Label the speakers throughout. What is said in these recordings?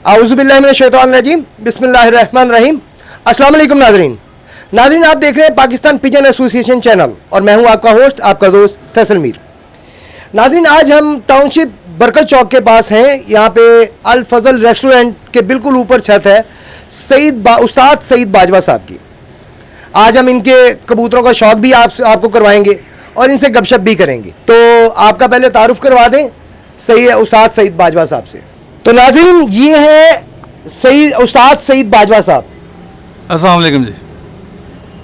Speaker 1: आऊज़ुबिल्लाहिमिनश्शैतानिर्रजीम बिस्मिल्लाहिर्रहमानिर्रहीम। अस्सलाम वालेकुम नाज़रीन, आप देख रहे हैं पाकिस्तान पिजन एसोसिएशन चैनल और मैं हूं आपका होस्ट, आपका दोस्त फैसल मीर। नाज़रीन, आज हम टाउनशिप बरकत चौक के पास हैं। यहाँ पे अल फजल रेस्टोरेंट के बिल्कुल ऊपर छत है उस्ताद सईद बाजवा साहब की। आज हम इनके कबूतरों का शौक भी आपको करवाएंगे और इनसे गपशप भी करेंगे। तो आपका पहले तारुफ करवा दें उस्ताद सईद बाजवा साहब से। तो नाज़रीन, ये है उस्ताद सईद बाजवा साहब।
Speaker 2: अस्सलाम वालेकुम जी।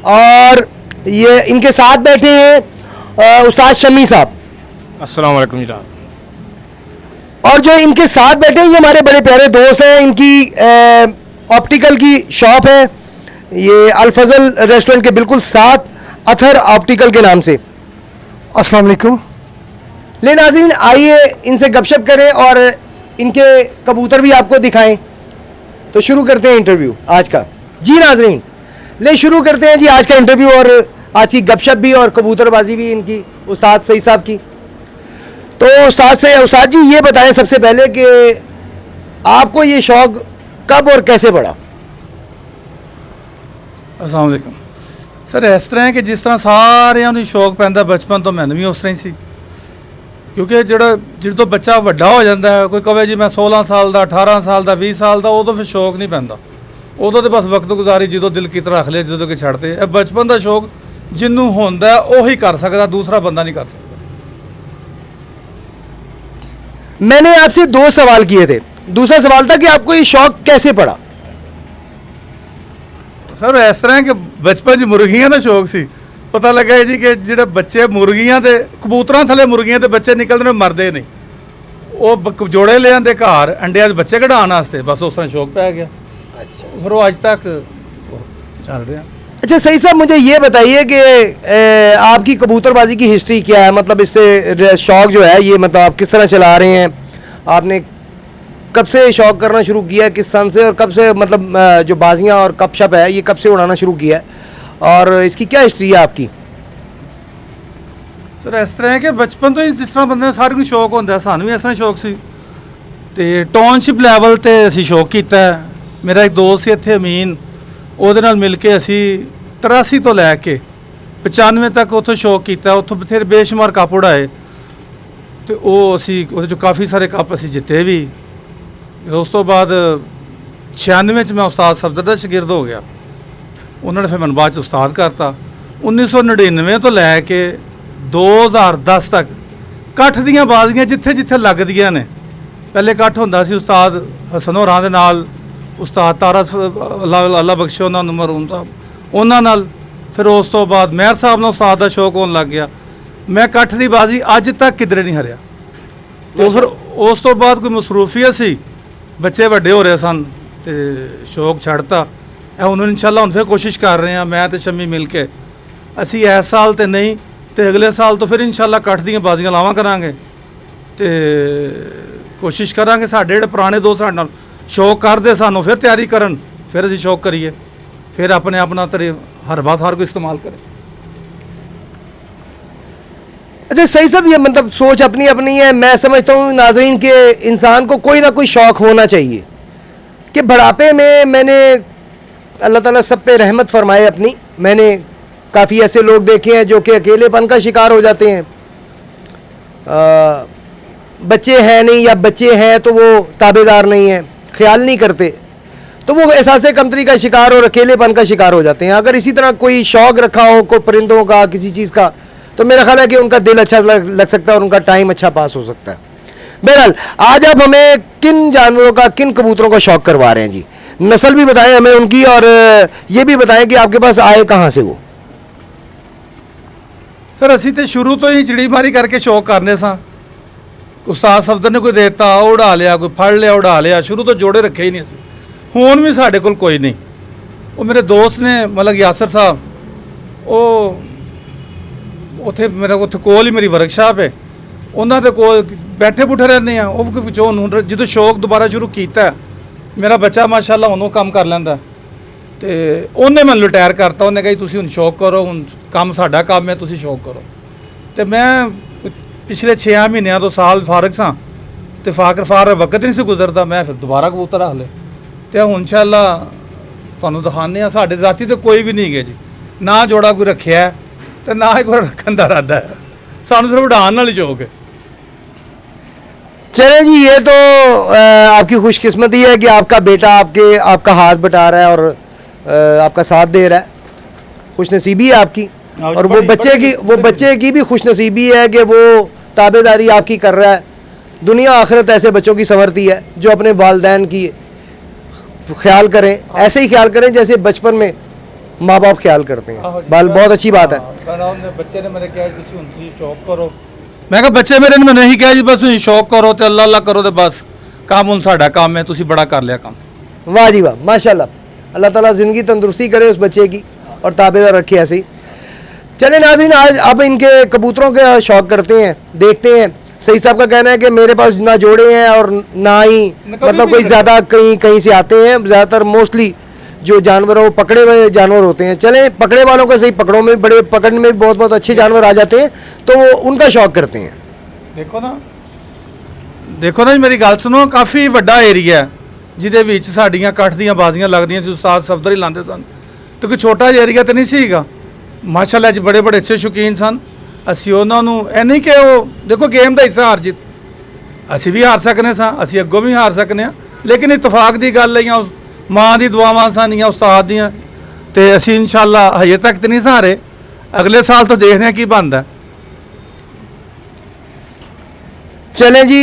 Speaker 1: और ये इनके साथ बैठे हैं उस्ताद शमी साहब।
Speaker 3: अस्सलाम वालेकुम जी।
Speaker 1: और जो इनके साथ बैठे हैं ये हमारे बड़े प्यारे दोस्त हैं। इनकी ऑप्टिकल की शॉप है, ये अल फजल रेस्टोरेंट के बिल्कुल साथ अथर ऑप्टिकल के नाम से। अस्सलाम वालेकुम। ले नाज़रीन, आइए इनसे गपशप करें और इनके कबूतर भी आपको दिखाएं। तो शुरू करते हैं इंटरव्यू आज का। जी नाज़रीन, ले शुरू करते हैं जी आज का इंटरव्यू और आज की गपशप भी और कबूतरबाजी भी इनकी उस्ताद सईद साहब की। तो उस्ताद जी, ये बताएं सबसे पहले कि आपको ये शौक़ कब और कैसे पड़ा?
Speaker 2: अस्सलाम वालेकुम सर। इस तरह है कि जिस तरह सारिਆਂ ਨੂੰ शौक पैंदा बचपन तो मैंने भी उस तरह ही सी, क्योंकि जो बच्चा ਵੱਡਾ हो जाता है, कोई कहे जी मैं 16 साल का 18 साल का 20 साल का, उदों फिर शौक नहीं पैंदा। उदों तो बस वक्त गुजारी जो दिल की रख लिया, जो कि छड़ते। बचपन का शौक जिन्हों होंदा उही कर सकता, दूसरा बंदा नहीं कर सकता।
Speaker 1: मैंने आपसे दो सवाल किए थे। दूसरा सवाल था कि आपको ये शौक कैसे पड़ा?
Speaker 2: सर इस तरह कि बचपन मुर्गियां का शौक सी। पता लगा जी कि जो बच्चे मुर्गियां के कबूतर थले मुर्गियां के बच्चे निकलते मरते नहीं, वो जोड़े ले आते घर अंडिया के बच्चे कढ़ाने वास्ते, बस उस तरह शौक पै गया। अच्छा, फिर वो अज तक चल रहा।
Speaker 1: अच्छा सही साहब, मुझे ये बताइए कि आपकी कबूतरबाजी की हिस्ट्री क्या है? मतलब इससे शौक जो है ये, मतलब आप किस तरह चला रहे हैं? आपने कब से शौक करना शुरू किया, किस सन से, और कब से मतलब जो बाजियाँ और गपशप है ये कब से उड़ाना शुरू किया है और इसकी क्या हिस्ट्री है आपकी?
Speaker 2: सर इस तरह है कि बचपन तो ही जिस तरह बंदे सारे को शौक होंगे, सानू भी इस तरह शौक सी। तो टाउनशिप लैवल पर असी शौक किया। मेरा एक दोस्त से इतने अमीन, ਉਹਦੇ ਨਾਲ ਮਿਲ ਕੇ ਅਸੀਂ 83 ਤੋਂ ਲੈ ਕੇ 95 ਤੱਕ ਉੱਥੋਂ ਸ਼ੌਕ ਕੀਤਾ। ਉੱਥੋਂ ਬਥੇਰੇ ਬੇਸ਼ੁਮਾਰ ਕੱਪ ਉਡਾਏ ਅਤੇ ਉਹ ਅਸੀਂ ਉਹਦੇ 'ਚੋਂ ਕਾਫੀ ਸਾਰੇ ਕੱਪ ਅਸੀਂ ਜਿੱਤੇ ਵੀ। ਉਸ ਤੋਂ ਬਾਅਦ 96 'ਚ ਮੈਂ ਉਸਤਾਦ ਸਫਦਰ ਦਾ ਸ਼ਾਗਿਰਦ ਹੋ ਗਿਆ। ਉਹਨਾਂ ਨੇ ਫਿਰ ਮੈਨੂੰ ਬਾਅਦ 'ਚ ਉਸਤਾਦ ਕਰਤਾ। 1999 ਤੋਂ ਲੈ ਕੇ 2010 ਤੱਕ ਇਕੱਠ ਦੀਆਂ ਬਾਜ਼ੀਆਂ ਜਿੱਥੇ ਜਿੱਥੇ ਲੱਗਦੀਆਂ ਨੇ। ਪਹਿਲੇ ਇਕੱਠ ਹੁੰਦਾ ਸੀ ਉਸਤਾਦ ਹਸਨ ਹੋਰਾਂ ਦੇ ਨਾਲ, ਉਸਤਾਦ ਤਾਰਾ ਅੱਲਾ ਬਖਸ਼ੇ ਉਹਨਾਂ ਨੂੰ ਮਰਹੂਮ ਸਾਹਿਬ, ਉਹਨਾਂ ਨਾਲ। ਫਿਰ ਉਸ ਤੋਂ ਬਾਅਦ ਮਹਿਰ ਸਾਹਿਬ ਨਾਲ ਉਸਤਾਦ ਦਾ ਸ਼ੌਕ ਹੋਣ ਲੱਗ ਗਿਆ। ਮੈਂ ਇਕੱਠ ਦੀ ਬਾਜ਼ੀ ਅੱਜ ਤੱਕ ਕਿਧਰੇ ਨਹੀਂ ਹਰਿਆ। ਅਤੇ ਫਿਰ ਉਸ ਤੋਂ ਬਾਅਦ ਕੋਈ ਮਸਰੂਫੀਅਤ ਸੀ, ਬੱਚੇ ਵੱਡੇ ਹੋ ਰਹੇ ਸਨ ਅਤੇ ਸ਼ੌਕ ਛੱਡਤਾ। ਇਹ ਹੁਣ ਇਨਸ਼ਾਅੱਲਾ ਹੁਣ ਫਿਰ ਕੋਸ਼ਿਸ਼ ਕਰ ਰਹੇ ਹਾਂ, ਮੈਂ ਅਤੇ ਸ਼ਮੀ ਮਿਲ ਕੇ। ਅਸੀਂ ਇਸ ਸਾਲ ਤਾਂ ਨਹੀਂ, ਅਤੇ ਅਗਲੇ ਸਾਲ ਤੋਂ ਫਿਰ ਇਨਸ਼ਾਅੱਲਾ ਇਕੱਠ ਦੀਆਂ ਬਾਜ਼ੀਆਂ ਲਾਵਾਂ ਕਰਾਂਗੇ ਅਤੇ ਕੋਸ਼ਿਸ਼ ਕਰਾਂਗੇ ਸਾਡੇ ਜਿਹੜੇ ਪੁਰਾਣੇ ਦੋਸਤ ਸਾਡੇ ਨਾਲ शौक करते सानू फिर तैयारी करन, फिर असीं शौक करिए, फिर अपना तरे हर बात हर कोई इस्तेमाल करे।
Speaker 1: अच्छा सही साहब, ये मतलब सोच अपनी अपनी है। मैं समझता हूँ नाज़रीन के इंसान को कोई ना कोई शौक़ होना चाहिए कि बुढ़ापे में, मैंने अल्लाह ताला सब पे रहमत फरमाए अपनी, मैंने काफ़ी ऐसे लोग देखे हैं जो कि अकेलेपन का शिकार हो जाते हैं। बच्चे हैं नहीं या बच्चे हैं तो वो ताबेदार नहीं है, ख्याल नहीं करते, तो वो एहसास कमतरी का शिकार और अकेलेपन का शिकार हो जाते हैं। अगर इसी तरह कोई शौक़ रखा हो को परिंदों का, किसी चीज़ का, तो मेरा ख्याल है कि उनका दिल अच्छा लग सकता है और उनका टाइम अच्छा पास हो सकता है। बहरहाल आज आप हमें किन जानवरों का, किन कबूतरों का शौक़ करवा रहे हैं जी? नस्ल भी बताएं हमें उनकी और ये भी बताएं कि आपके पास आए कहाँ से वो?
Speaker 2: सर असी तो शुरू तो ही चिड़ीमारी करके शौक करने सा। उस्ताद सफदर ने कोई देता उड़ा लिया, कोई फड़ लिया उड़ा लिया। शुरू तो जोड़े रखे ही नहीं असी, हुण भी साढ़े कोल कोई नहीं। वो मेरे दोस्त ने मतलब यासर साहब, वो उत्थे मेरा उत्थे कोल ही मेरी वर्कशाप है, उन्होंने दे कोल बैठे बुठे रहने हैं। वो जो शौक दोबारा शुरू किया, मेरा बच्चा माशाअल्लाह उन्होंने काम कर लैंदा, तो उन्हें मैं रिटायर करता। उन्हें कहा तुसीं हुण शौक करो, हुण काम साडा काम है, तुसीं शौक करो। तो मैं पिछले 6 महीनों तो साल फारग सा, ਤੇ ਫਾਕਰ ਫਾਰ ਵਕਤ ਹੀ ਨਹੀਂ ਸੀ ਗੁਜ਼ਰਦਾ, ਮੈਂ ਫਿਰ ਦੁਬਾਰਾ ਕਬੂਤਰ ਰੱਖ ਲਏ ਤੇ ਹੁਣ ਇਨਸ਼ਾਅੱਲਾ ਤੁਹਾਨੂੰ ਦਿਖਾਉਂਦੇ ਆ। ਸਾਡੇ ਜ਼ਾਤੀ ਤੇ ਕੋਈ ਵੀ ਨਹੀਂ ਗਏ ਜੀ, ਨਾ ਜੋੜਾ ਕੋਈ ਰੱਖਿਆ ਹੈ ਤੇ ਨਾ ਹੀ ਕੋਈ ਰੱਖਣ ਦਾ ਇਰਾਦਾ ਹੈ, ਸਾਨੂੰ ਸਿਰਫ ਉਡਾਨ ਨਾਲ ਹੀ ਸ਼ੌਕ है।
Speaker 1: चले जी, ये तो आपकी खुशकिस्मती है कि आपका बेटा आपका हाथ बटा रहा है और आपका साथ दे रहा है, खुशनसीबी है आपकी।
Speaker 2: हाँ,
Speaker 1: और वो बच्चे की भी खुशनसीबी है कि वो ताबेदारी आपकी कर रहा है। दुनिया आखिरत ऐसे बच्चों की संवरती है जो अपने वालदैन की ख्याल करें, ऐसे ही ख्याल करें जैसे बचपन में माँ बाप ख्याल करते हैं। बहुत अच्छी बात है।
Speaker 2: ਬੱਚੇ ਨੇ ਮੇਰੇ ਕਿਹਾ ਤੁਸੀਂ ਹੁਣ ਤੁਸੀਂ ਸ਼ੌਕ ਕਰੋ, ਮੈਂ ਕਿਹਾ ਬੱਚੇ ਮੇਰੇ ਨੇ ਮੈਨੂੰ ਇਹੀ ਕਿਹਾ ਜੀ ਬਸ ਤੁਸੀਂ ਸ਼ੌਕ ਕਰੋ ਤੇ ਅੱਲਾ ਅੱਲਾ ਕਰੋ ਤੇ ਬਸ ਕੰਮ ਹੁਣ ਸਾਡਾ ਕੰਮ ਹੈ, ਤੁਸੀਂ ਬੜਾ ਕਰ ਲਿਆ ਕੰਮ।
Speaker 1: वाह जी वाह, माशाल्लाह, अल्लाह ताला ज़िंदगी तंदुरुस्ती करे उस बच्चे की और ताबेदार रखे ऐसे ही। चले नाज़रीन, आज अब इनके कबूतरों का शौक करते हैं, देखते हैं। सही साहब का कहना है कि मेरे पास ना जोड़े हैं और ना ही मतलब कोई ज़्यादा कहीं से आते हैं। ज़्यादातर मोस्टली जो जानवर वो पकड़े हुए जानवर होते हैं। चले पकड़े वालों को सही, पकड़ों में बड़े पकड़ने में भी बहुत बहुत अच्छे जानवर आ जाते हैं तो वो उनका शौक करते हैं।
Speaker 2: ਦੇਖੋ ਨਾ ਜੀ, ਮੇਰੀ ਗੱਲ ਸੁਣੋ, ਕਾਫੀ ਵੱਡਾ ਏਰੀਆ ਜਿਹਦੇ ਵਿੱਚ ਸਾਡੀਆਂ ਕੱਠ ਦੀਆਂ ਬਾਜ਼ੀਆਂ ਲੱਗਦੀਆਂ ਸੀ, ਉਸਤਾਦ ਸਫਦਰ ਹੀ ਲਾਉਂਦੇ ਸਨ, ਤੇ ਕੋਈ ਛੋਟਾ ਜਿਹਾ ਏਰੀਆ ਤਾਂ ਨਹੀਂ ਸੀਗਾ। ਮਾਸ਼ਾਅੱਲਾ ਜੀ ਬੜੇ ਬੜੇ ਅੱਛੇ ਸ਼ੌਕੀਨ ਸਨ। ਅਸੀਂ ਉਹਨਾਂ ਨੂੰ ਇਹ ਨਹੀਂ ਕਿ ਉਹ ਦੇਖੋ ਗੇਮ ਦਾ ਹਿੱਸਾ ਹਾਰ ਜਿੱਤ, ਅਸੀਂ ਵੀ ਹਾਰ ਸਕਨੇ ਸਾਂ, ਅਸੀਂ ਅੱਗੋਂ ਵੀ ਹਾਰ ਸਕਨੇ ਹਾਂ, ਲੇਕਿਨ ਇਤਫਾਕ ਦੀ ਗੱਲ ਹੈ ਜਾਂ ਮਾਂ ਦੀ ਦੁਆਵਾਂ ਸਨ ਜਾਂ ਉਸਤਾਦ ਦੀਆਂ, ਤੇ ਅਸੀਂ ਇਨਸ਼ਾਅੱਲਾ ਹਜੇ ਤੱਕ ਤਾਂ ਨਹੀਂ ਹਾਰੇ, ਅਗਲੇ ਸਾਲ ਤੋਂ ਦੇਖਦੇ ਹਾਂ ਕੀ ਬਣਦਾ।
Speaker 1: चलें जी,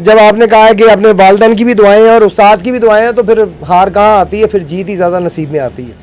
Speaker 1: जब आपने कहा है कि अपने वालदैन की भी दुआएं हैं और उस्ताद की भी दुआएं हैं तो फिर हार कहाँ आती है, फिर जीत ही ज़्यादा नसीब में आती है।